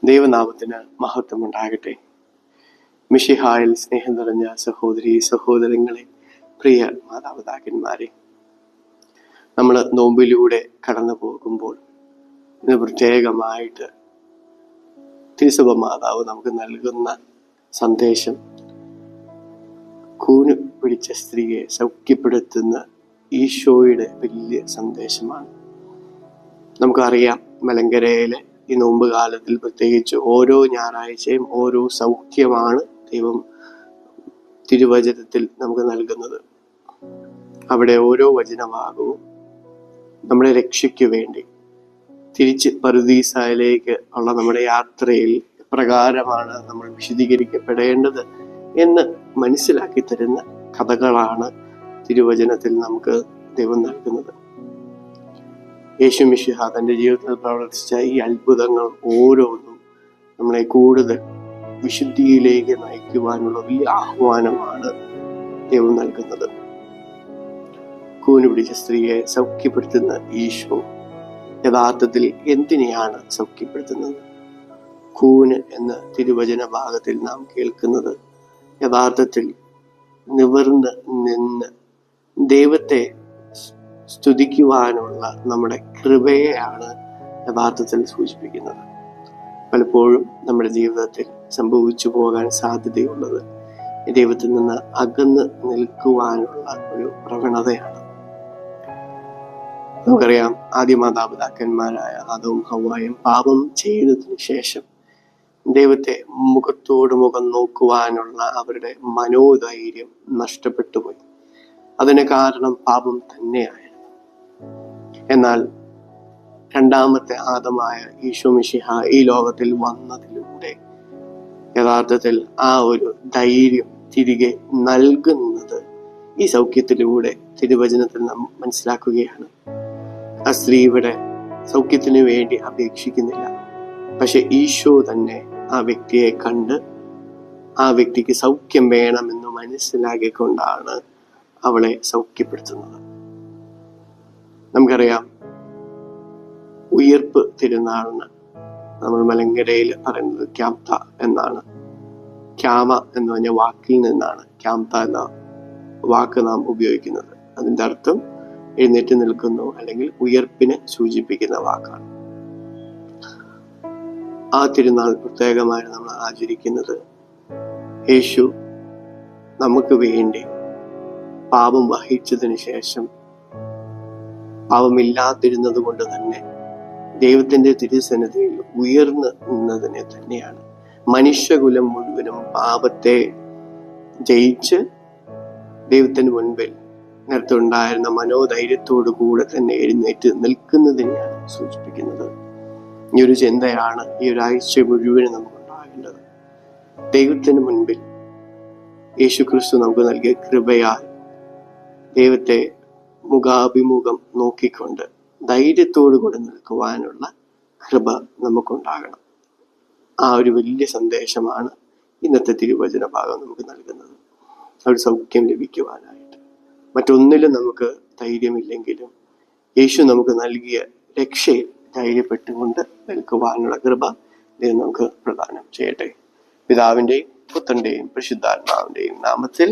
ദൈവനാമത്തിന് മഹത്വം ഉണ്ടാകട്ടെ. മിശിഹായിൽ സ്നേഹം നിറഞ്ഞ സഹോദരി സഹോദരങ്ങളെ, പ്രിയ മാതാപിതാക്കന്മാരെ, നമ്മൾ നോമ്പിലൂടെ കടന്നു പോകുമ്പോൾ ഇന്ന് പ്രത്യേകമായിട്ട് തിരുസഭ മാതാവ് നമുക്ക് നൽകുന്ന സന്ദേശം കൂന് പിടിച്ച സ്ത്രീയെ സൗഖ്യപ്പെടുത്തുന്ന ഈശോയുടെ വലിയ സന്ദേശമാണ്. നമുക്കറിയാം, മലങ്കരയിലെ ഈ നോമ്പ് കാലത്തിൽ പ്രത്യേകിച്ച് ഓരോ ഞായറാഴ്ചയും ഓരോ സൗഖ്യമാണ് ദൈവം തിരുവചനത്തിൽ നമുക്ക് നൽകുന്നത്. അവിടെ ഓരോ വചനഭാഗവും നമ്മുടെ രക്ഷയ്ക്ക് വേണ്ടി തിരിച്ച് പറുദീസയിലേക്ക് ഉള്ള നമ്മുടെ യാത്രയിൽ എപ്രകാരമാണ് നമ്മൾ വിശദീകരിക്കപ്പെടേണ്ടത് എന്ന് മനസ്സിലാക്കി തരുന്ന കഥകളാണ് തിരുവചനത്തിൽ നമുക്ക് ദൈവം നൽകുന്നത്. യേശു മിശിഹ തൻ്റെ ജീവിതത്തിൽ പ്രവർത്തിച്ച ഈ അത്ഭുതങ്ങൾ ഓരോന്നും നമ്മളെ കൂടുതൽ വിശുദ്ധിയിലേക്ക് നയിക്കുവാനുള്ള വലിയ ആഹ്വാനമാണ് ദൈവം നൽകുന്നത്. കൂന് പിടിച്ച സ്ത്രീയെ സൗഖ്യപ്പെടുത്തുന്ന ഈശോ യഥാർത്ഥത്തിൽ എന്തിനെയാണ് സൗഖ്യപ്പെടുത്തുന്നത്? കൂന് എന്ന തിരുവചന ഭാഗത്തിൽ നാം കേൾക്കുന്നത് യഥാർത്ഥത്തിൽ നിവർന്ന് നിന്ന് ദൈവത്തെ സ്തുതിക്കുവാനുള്ള നമ്മുടെ കൃപയെയാണ് യഥാർത്ഥത്തിൽ സൂചിപ്പിക്കുന്നത്. പലപ്പോഴും നമ്മുടെ ജീവിതത്തിൽ സംഭവിച്ചു പോകാൻ സാധ്യതയുള്ളത് ദൈവത്തിൽ നിന്ന് അകന്ന് നിൽക്കുവാനുള്ള ഒരു പ്രവണതയാണ്. നമുക്കറിയാം, ആദ്യ മാതാപിതാക്കന്മാരായ ആദവും ഹവ്വായും പാപം ചെയ്തതിനു ശേഷം ദൈവത്തെ മുഖത്തോട് മുഖം നോക്കുവാനുള്ള അവരുടെ മനോധൈര്യം നഷ്ടപ്പെട്ടു പോയി. അതിന് കാരണം പാപം തന്നെയായിരുന്നു. എന്നാൽ രണ്ടാമത്തെ ആദമായ ഈശോ മിശിഹ ഈ ലോകത്തിൽ വന്നതിലൂടെ യഥാർത്ഥത്തിൽ ആ ഒരു ധൈര്യം തിരികെ നൽകുന്നത് ഈ സൗഖ്യത്തിലൂടെ തിരുവചനത്തിൽ നാം മനസ്സിലാക്കുകയാണ്. ആ സ്ത്രീ ഇവിടെ സൗഖ്യത്തിന് വേണ്ടി അപേക്ഷിക്കുന്നില്ല, പക്ഷെ ഈശോ തന്നെ ആ വ്യക്തിയെ കണ്ട് ആ വ്യക്തിക്ക് സൗഖ്യം വേണമെന്ന് മനസ്സിലാക്കിക്കൊണ്ടാണ് അവളെ സൗഖ്യപ്പെടുത്തുന്നത്. നമുക്കറിയാം, ഉയർപ്പ് തിരുനാളിന് നമ്മൾ മലങ്കരയിൽ പറയുന്നത് ക്യാംത എന്നാണ്. ക്യാമ എന്ന് പറഞ്ഞ വാക്കിൽ നിന്നാണ് ക്യാംത എന്ന വാക്ക് നാം ഉപയോഗിക്കുന്നത്. അതിൻ്റെ അർത്ഥം എഴുന്നേറ്റ് നിൽക്കുന്നു അല്ലെങ്കിൽ ഉയർപ്പിനെ സൂചിപ്പിക്കുന്ന വാക്കാണ്. ആ തിരുനാൾ പ്രത്യേകമായി നമ്മൾ ആചരിക്കുന്നത് യേശു നമുക്ക് വേണ്ടി പാപം വഹിച്ചതിന് ശേഷം പാപമില്ലാതിരുന്നത് കൊണ്ട് തന്നെ ദൈവത്തിന്റെ തിരുസന്നിധിയിൽ ഉയർന്നു നിന്നതിനെ തന്നെയാണ്. മനുഷ്യകുലം മുഴുവനും പാപത്തെ ജയിച്ച് ദൈവത്തിന് മുൻപിൽ നേരത്തെ ഉണ്ടായിരുന്ന മനോധൈര്യത്തോടു കൂടെ തന്നെ എഴുന്നേറ്റ് നിൽക്കുന്നതിനെയാണ് സൂചിപ്പിക്കുന്നത്. ഈ ഒരു ചിന്തയാണ് ഈ ഒരാഴ്ച മുഴുവനും നമുക്കുണ്ടാകേണ്ടത്. ദൈവത്തിന് മുൻപിൽ യേശു ക്രിസ്തു നമുക്ക് നൽകിയ കൃപയാൽ ദൈവത്തെ മുഖാഭിമുഖം നോക്കിക്കൊണ്ട് ധൈര്യത്തോടു കൂടി നിൽക്കുവാനുള്ള കൃപ നമുക്കുണ്ടാകണം. ആ ഒരു വലിയ സന്ദേശമാണ് ഇന്നത്തെ തിരുവചന ഭാഗം നമുക്ക് നൽകുന്നത്. ആ ഒരു സൗഖ്യം ലഭിക്കുവാനായിട്ട് മറ്റൊന്നിലും നമുക്ക് ധൈര്യമില്ലെങ്കിലും യേശു നമുക്ക് നൽകിയ രക്ഷയിൽ ധൈര്യപ്പെട്ടുകൊണ്ട് നിൽക്കുവാനുള്ള കൃപ ദൈവം നമുക്ക് പ്രദാനം ചെയ്യട്ടെ. പിതാവിൻ്റെയും പുത്രൻ്റെയും പരിശുദ്ധാത്മാവിൻ്റെയും നാമത്തിൽ